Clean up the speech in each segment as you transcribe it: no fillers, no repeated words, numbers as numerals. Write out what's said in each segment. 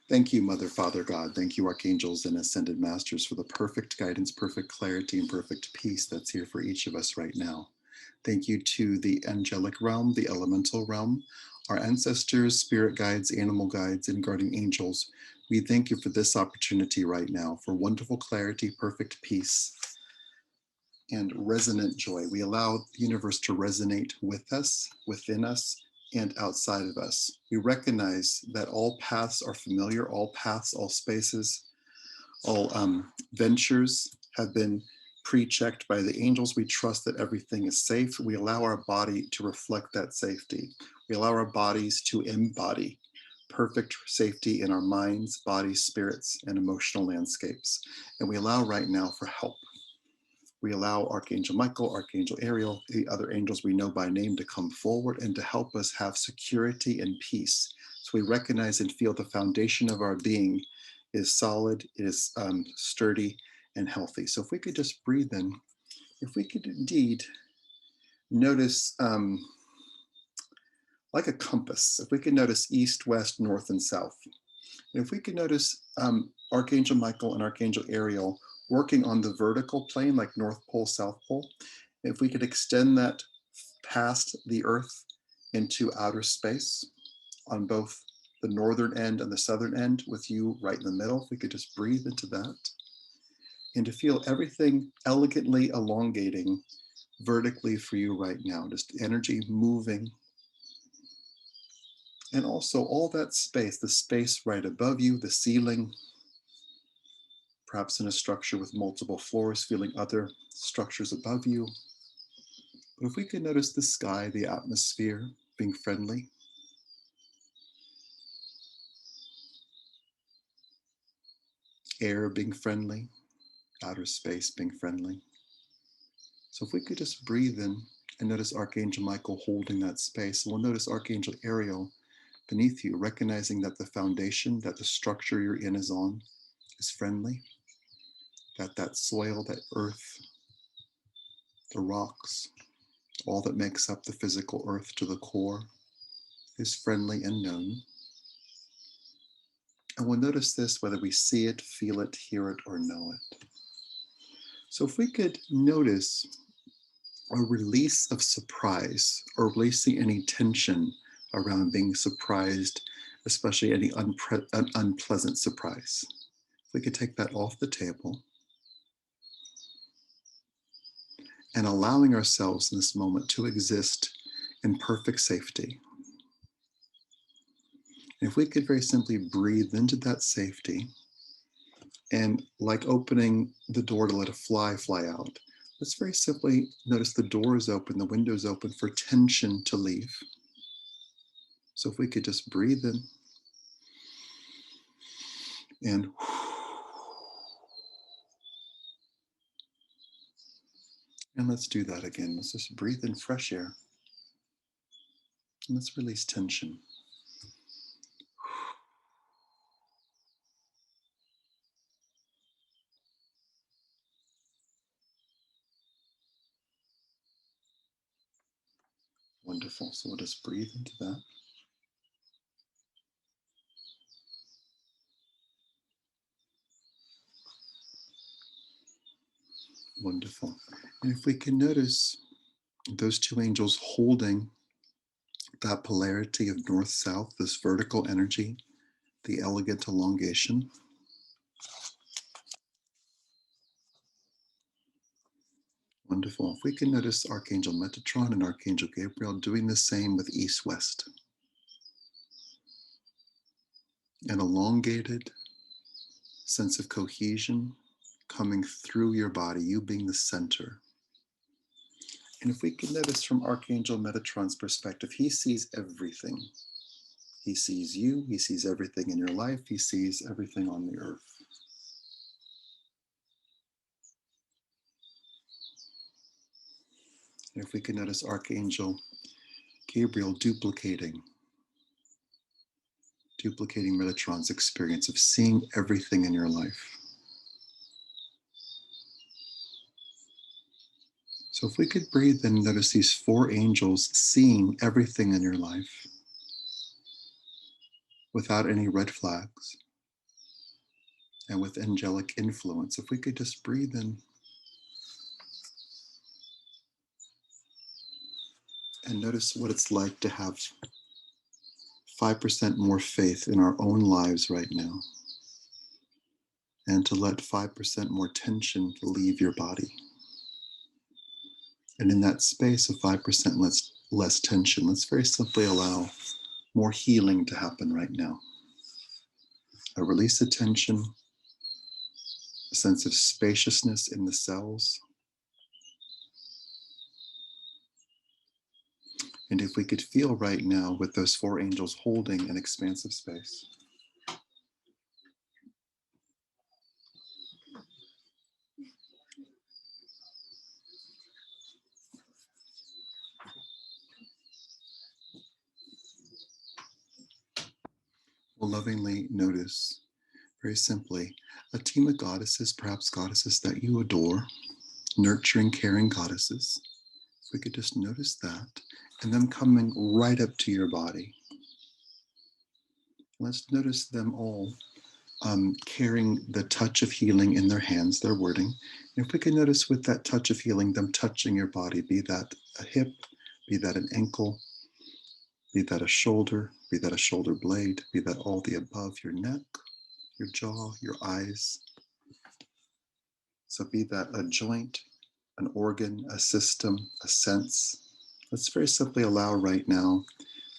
Thank you, Mother, Father, God. Thank you, Archangels and Ascended Masters, for the perfect guidance, perfect clarity, and perfect peace that's here for each of us right now. Thank you to the angelic realm, the elemental realm, our ancestors, spirit guides, animal guides, and guardian angels. We thank you for this opportunity right now for wonderful clarity, perfect peace, and resonant joy. We allow the universe to resonate with us, within us, and outside of us. We recognize that all paths are familiar, all paths, all spaces, all ventures have been pre-checked by the angels. We trust that everything is safe. We allow our body to reflect that safety. We allow our bodies to embody perfect safety in our minds, bodies, spirits, and emotional landscapes. And we allow right now for help. We allow Archangel Michael, Archangel Ariel, the other angels we know by name to come forward and to help us have security and peace. So we recognize and feel the foundation of our being is solid, is sturdy and healthy. So if we could just breathe in, if we could indeed notice like a compass, if we could notice east, west, north, and south. And if we could notice Archangel Michael and Archangel Ariel working on the vertical plane, like North Pole, South Pole, if we could extend that past the Earth into outer space on both the northern end and the southern end, with you right in the middle, if we could just breathe into that, and to feel everything elegantly elongating vertically for you right now, just energy moving. And also all that space, the space right above you, the ceiling, perhaps in a structure with multiple floors, feeling other structures above you. But if we could notice the sky, the atmosphere being friendly, air being friendly, outer space being friendly. So if we could just breathe in and notice Archangel Michael holding that space, and we'll notice Archangel Ariel beneath you, recognizing that the foundation, that the structure you're in is on, is friendly, that soil, that earth, the rocks, all that makes up the physical earth to the core is friendly and known. And we'll notice this whether we see it, feel it, hear it, or know it. So if we could notice a release of surprise or releasing any tension around being surprised, especially any unpleasant surprise. If we could take that off the table and allowing ourselves in this moment to exist in perfect safety. And if we could very simply breathe into that safety and like opening the door to let a fly out, let's very simply notice the door is open, the window is open for tension to leave. So if we could just breathe in and let's do that again. Let's just breathe in fresh air. And let's release tension. Wonderful. So we'll just breathe into that. Wonderful. And if we can notice those two angels holding that polarity of north-south, this vertical energy, the elegant elongation. Wonderful. If we can notice Archangel Metatron and Archangel Gabriel doing the same with east-west. An elongated sense of cohesion coming through your body, you being the center. And if we can notice from Archangel Metatron's perspective, he sees everything. He sees you, he sees everything in your life, he sees everything on the earth. And if we can notice Archangel Gabriel duplicating Metatron's experience of seeing everything in your life. So if we could breathe and notice these four angels seeing everything in your life without any red flags, and with angelic influence. If we could just breathe in and notice what it's like to have 5% more faith in our own lives right now, and to let 5% more tension leave your body. And in that space of 5% less tension, let's very simply allow more healing to happen right now. A release of tension, a sense of spaciousness in the cells. And if we could feel right now with those 4 angels holding an expansive space. We'll lovingly notice, very simply, a team of goddesses, perhaps goddesses that you adore, nurturing, caring goddesses. If we could just notice that, and them coming right up to your body. Let's notice them all carrying the touch of healing in their hands, their wording. And if we can notice with that touch of healing, them touching your body, be that a hip, be that an ankle, be that a shoulder blade, be that all the above, your neck, your jaw, your eyes. So be that a joint, an organ, a system, a sense. Let's very simply allow right now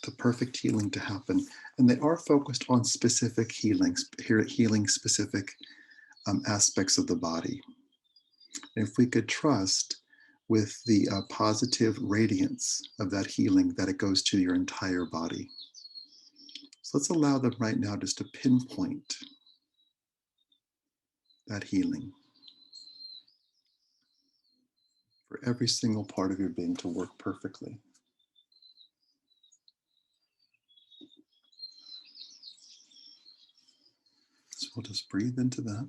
the perfect healing to happen. And they are focused on specific healings, healing specific aspects of the body. And if we could trust with the positive radiance of that healing, that it goes to your entire body. So let's allow them right now just to pinpoint that healing for every single part of your being to work perfectly. So we'll just breathe into that.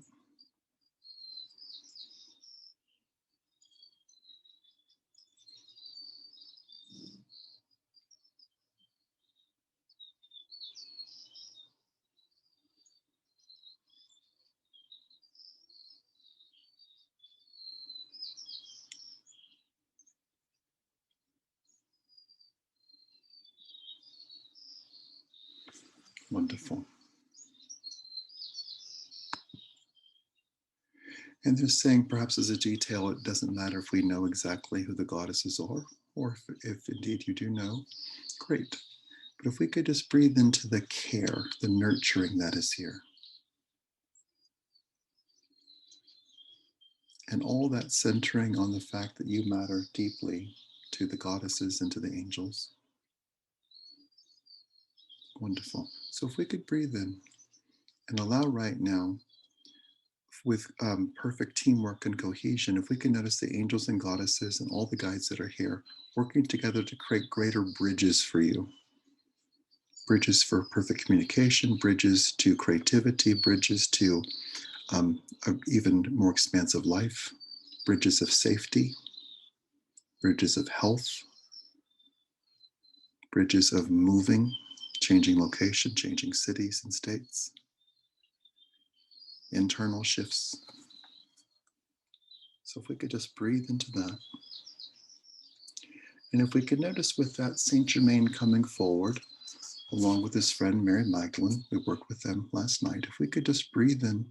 Wonderful. And they're saying, perhaps as a detail, it doesn't matter if we know exactly who the goddesses are, or if indeed you do know, great. But if we could just breathe into the care, the nurturing that is here. And all that centering on the fact that you matter deeply to the goddesses and to the angels. Wonderful. So if we could breathe in and allow right now, with perfect teamwork and cohesion, if we can notice the angels and goddesses and all the guides that are here working together to create greater bridges for you. Bridges for perfect communication, bridges to creativity, bridges to an even more expansive life, bridges of safety, bridges of health, bridges of moving, changing location, changing cities and states, internal shifts. So if we could just breathe into that. And if we could notice with that Saint Germain coming forward, along with his friend Mary Magdalene, we worked with them last night. If we could just breathe in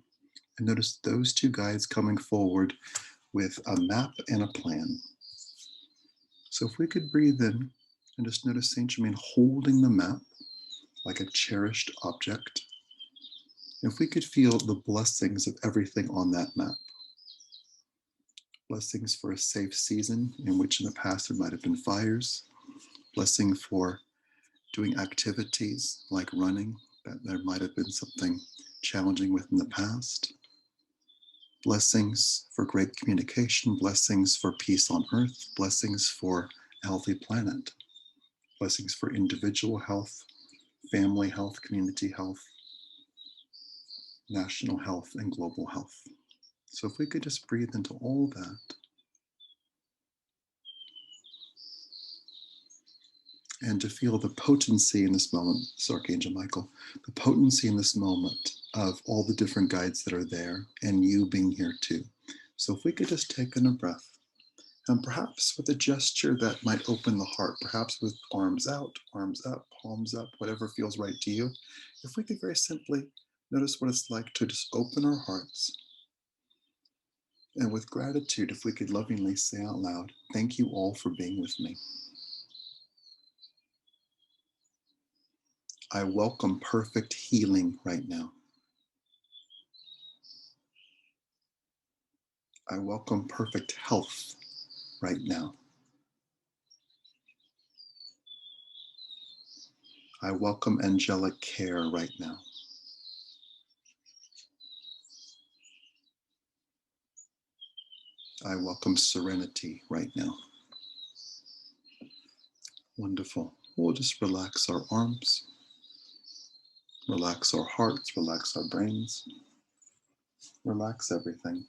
and notice those 2 guides coming forward with a map and a plan. So if we could breathe in and just notice Saint Germain holding the map like a cherished object. If we could feel the blessings of everything on that map. Blessings for a safe season in which in the past there might have been fires. Blessing for doing activities like running, that there might have been something challenging with in the past. Blessings for great communication, blessings for peace on earth, blessings for a healthy planet, blessings for individual health, family health, community health, national health, and global health. So if we could just breathe into all that. And to feel the potency in this moment, this Archangel Michael, the potency in this moment of all the different guides that are there and you being here too. So if we could just take in a breath, and perhaps with a gesture that might open the heart, perhaps with arms out, arms up, palms up, whatever feels right to you. If we could very simply notice what it's like to just open our hearts. And with gratitude, if we could lovingly say out loud, thank you all for being with me. I welcome perfect healing right now. I welcome perfect health right now. I welcome angelic care right now. I welcome serenity right now. Wonderful. We'll just relax our arms, relax our hearts, relax our brains, relax everything.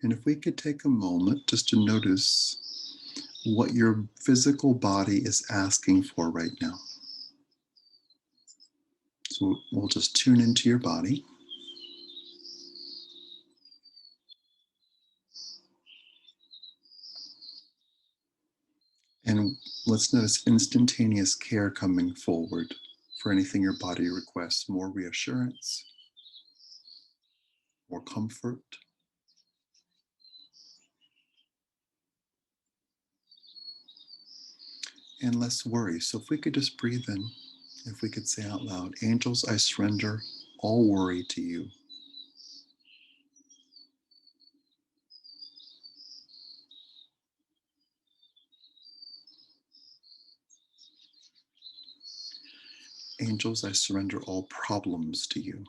And if we could take a moment just to notice what your physical body is asking for right now. So we'll just tune into your body. And let's notice instantaneous care coming forward for anything your body requests, more reassurance, more comfort. And less worry. So if we could just breathe in, if we could say out loud, angels, I surrender all worry to you. Angels, I surrender all problems to you.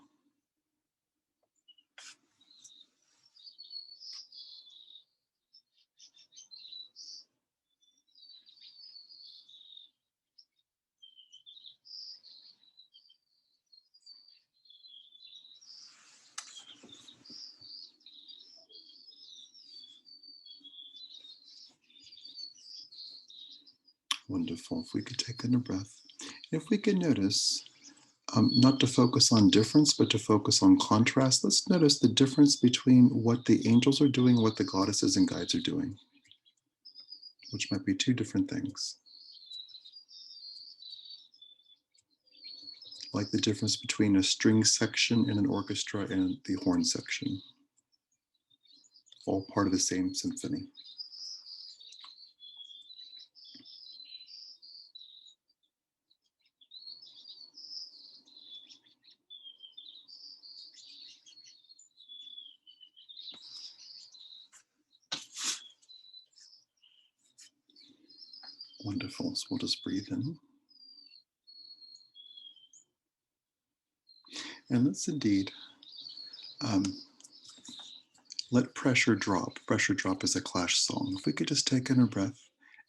Wonderful. If we could take in a breath. If we could notice, not to focus on difference, but to focus on contrast, let's notice the difference between what the angels are doing and what the goddesses and guides are doing, which might be two different things. Like the difference between a string section in an orchestra and the horn section, all part of the same symphony. Wonderful. So we'll just breathe in. And let's indeed let pressure drop. Pressure drop is a Clash song. If we could just take in a breath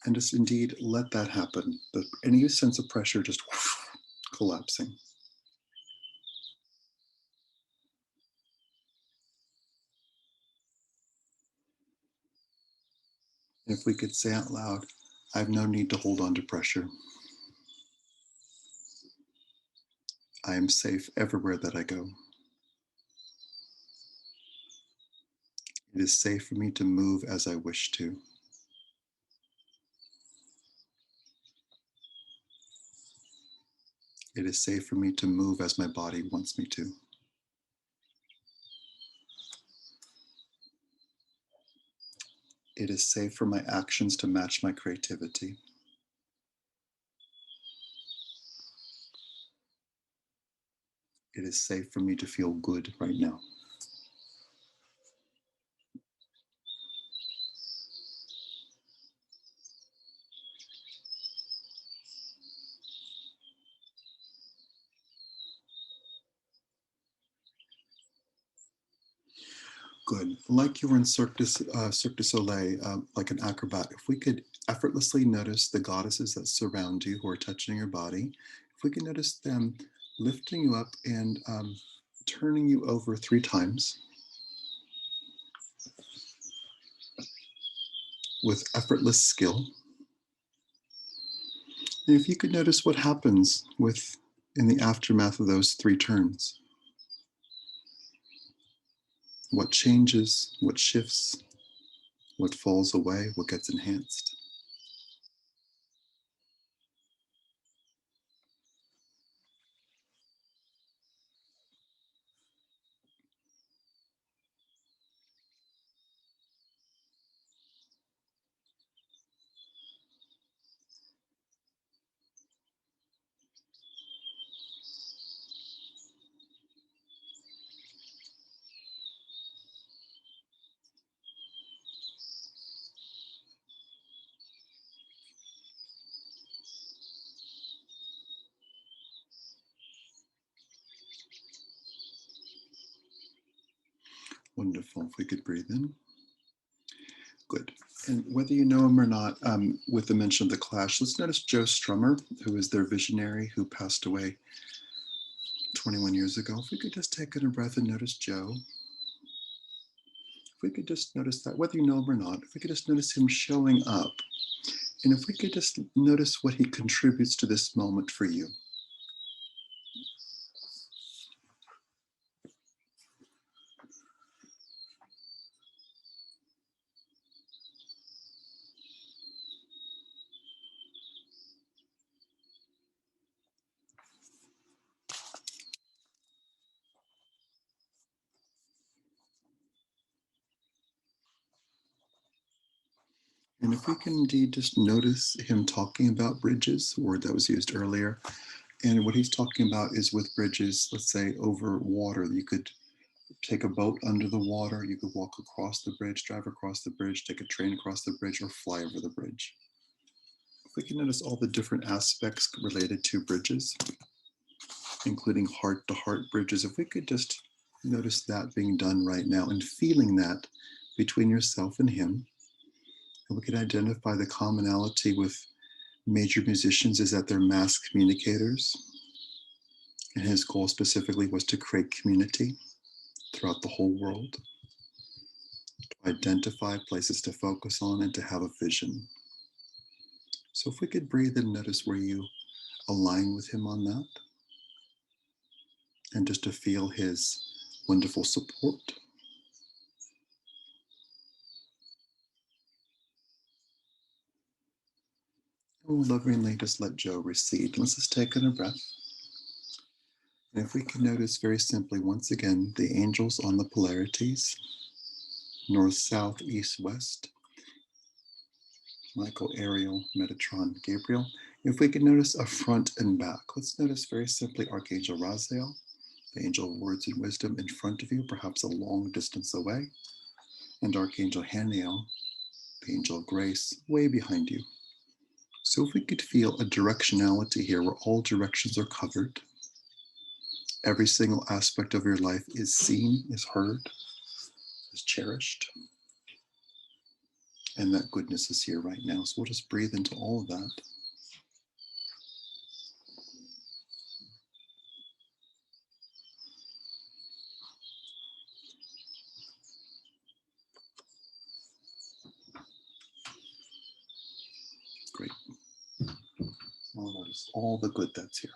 and just indeed let that happen. Any sense of pressure just collapsing. And if we could say out loud, I have no need to hold on to pressure. I am safe everywhere that I go. It is safe for me to move as I wish to. It is safe for me to move as my body wants me to. It is safe for my actions to match my creativity. It is safe for me to feel good right now. Good. Like you were in Cirque du Soleil, like an acrobat, if we could effortlessly notice the goddesses that surround you who are touching your body, if we could notice them lifting you up and turning you over 3 times with effortless skill. And if you could notice what happens in the aftermath of those 3 turns, what changes, what shifts, what falls away, what gets enhanced. Wonderful. If we could breathe in. Good. And whether you know him or not, with the mention of the Clash, let's notice Joe Strummer, who is their visionary who passed away 21 years ago. If we could just take in a breath and notice Joe. If we could just notice that, whether you know him or not, if we could just notice him showing up. And if we could just notice what he contributes to this moment for you. And if we can indeed just notice him talking about bridges, a word that was used earlier, and what he's talking about is with bridges, let's say over water, you could take a boat under the water, you could walk across the bridge, drive across the bridge, take a train across the bridge, or fly over the bridge. If we can notice all the different aspects related to bridges, including heart-to-heart bridges, if we could just notice that being done right now and feeling that between yourself and him, and we could identify the commonality with major musicians is that they're mass communicators. And his goal specifically was to create community throughout the whole world, to identify places to focus on and to have a vision. So if we could breathe and notice where you align with him on that, and just to feel his wonderful support. And we'll lovingly just let Joe recede. Let's just take in a breath. And if we can notice very simply, once again, the angels on the polarities, north, south, east, west, Michael, Ariel, Metatron, Gabriel. If we can notice a front and back, let's notice very simply Archangel Raziel, the angel of words and wisdom in front of you, perhaps a long distance away, and Archangel Haniel, the angel of grace, way behind you. So if we could feel a directionality here where all directions are covered, every single aspect of your life is seen, is heard, is cherished, and that goodness is here right now. So we'll just breathe into all of that. Great. I'll notice all the good that's here.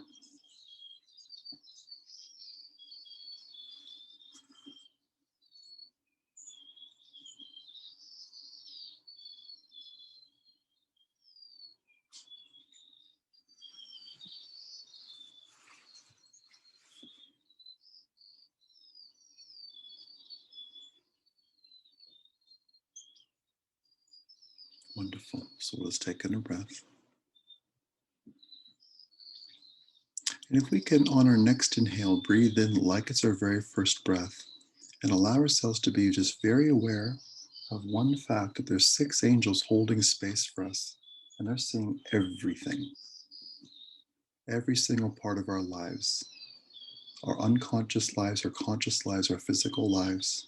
Wonderful. So let's take in a breath. And if we can, on our next inhale, breathe in like it's our very first breath and allow ourselves to be just very aware of one fact that there's 6 angels holding space for us, and they're seeing everything, every single part of our lives, our unconscious lives, our conscious lives, our physical lives,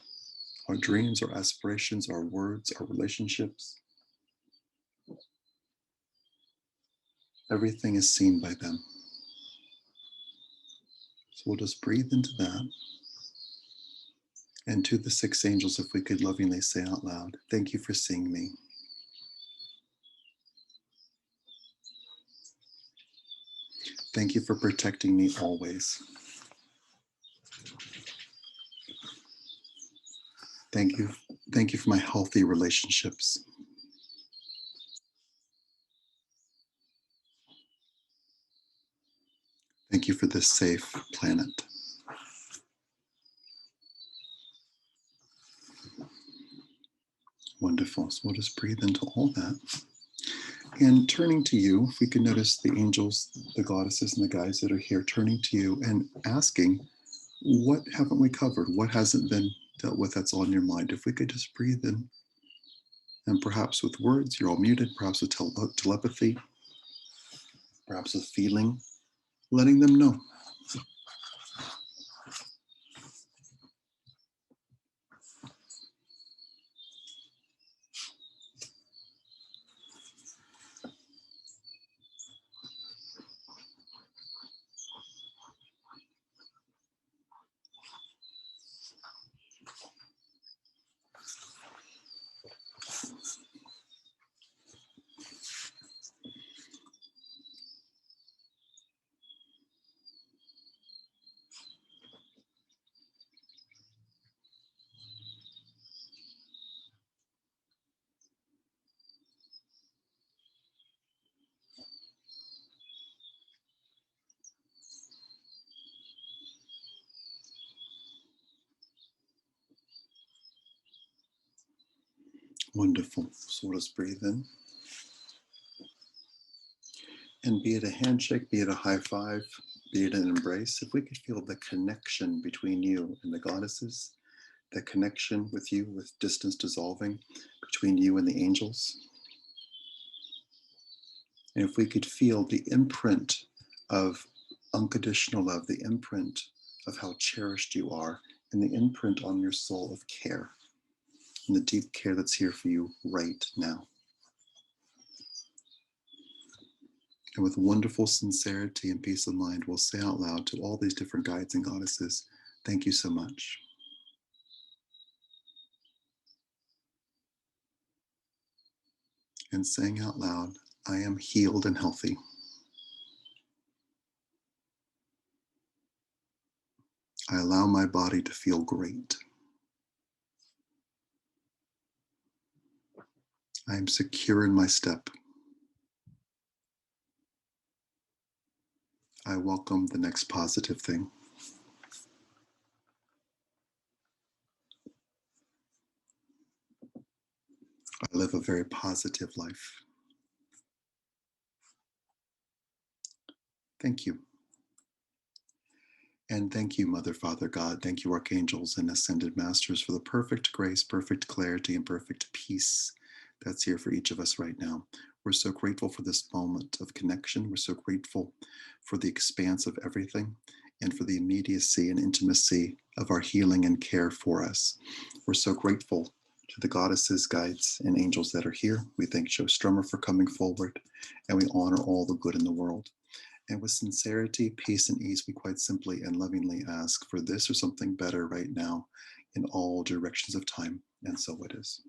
our dreams, our aspirations, our words, our relationships. Everything is seen by them. So we'll just breathe into that. And to the 6 angels, if we could lovingly say out loud, thank you for seeing me. Thank you for protecting me always. Thank you. Thank you for my healthy relationships. Thank you for this safe planet. Wonderful. So we'll just breathe into all that. And turning to you, if we can notice the angels, the goddesses, and the guides that are here turning to you and asking, what haven't we covered? What hasn't been dealt with that's on your mind? If we could just breathe in, and perhaps with words, you're all muted, perhaps with telepathy, perhaps with feeling, letting them know. Wonderful. So we'll just breathe in. And be it a handshake, be it a high five, be it an embrace, if we could feel the connection between you and the goddesses, the connection with you with distance dissolving between you and the angels. And if we could feel the imprint of unconditional love, the imprint of how cherished you are, and the imprint on your soul of care, and the deep care that's here for you right now. And with wonderful sincerity and peace of mind, we'll say out loud to all these different guides and goddesses, thank you so much. And saying out loud, I am healed and healthy. I allow my body to feel great. I am secure in my step. I welcome the next positive thing. I live a very positive life. Thank you. And thank you, Mother, Father, God. Thank you, archangels and ascended masters, for the perfect grace, perfect clarity, and perfect peace that's here for each of us right now. We're so grateful for this moment of connection. We're so grateful for the expanse of everything and for the immediacy and intimacy of our healing and care for us. We're so grateful to the goddesses, guides, and angels that are here. We thank Joe Strummer for coming forward, and we honor all the good in the world. And with sincerity, peace, and ease, we quite simply and lovingly ask for this or something better right now in all directions of time. And so it is.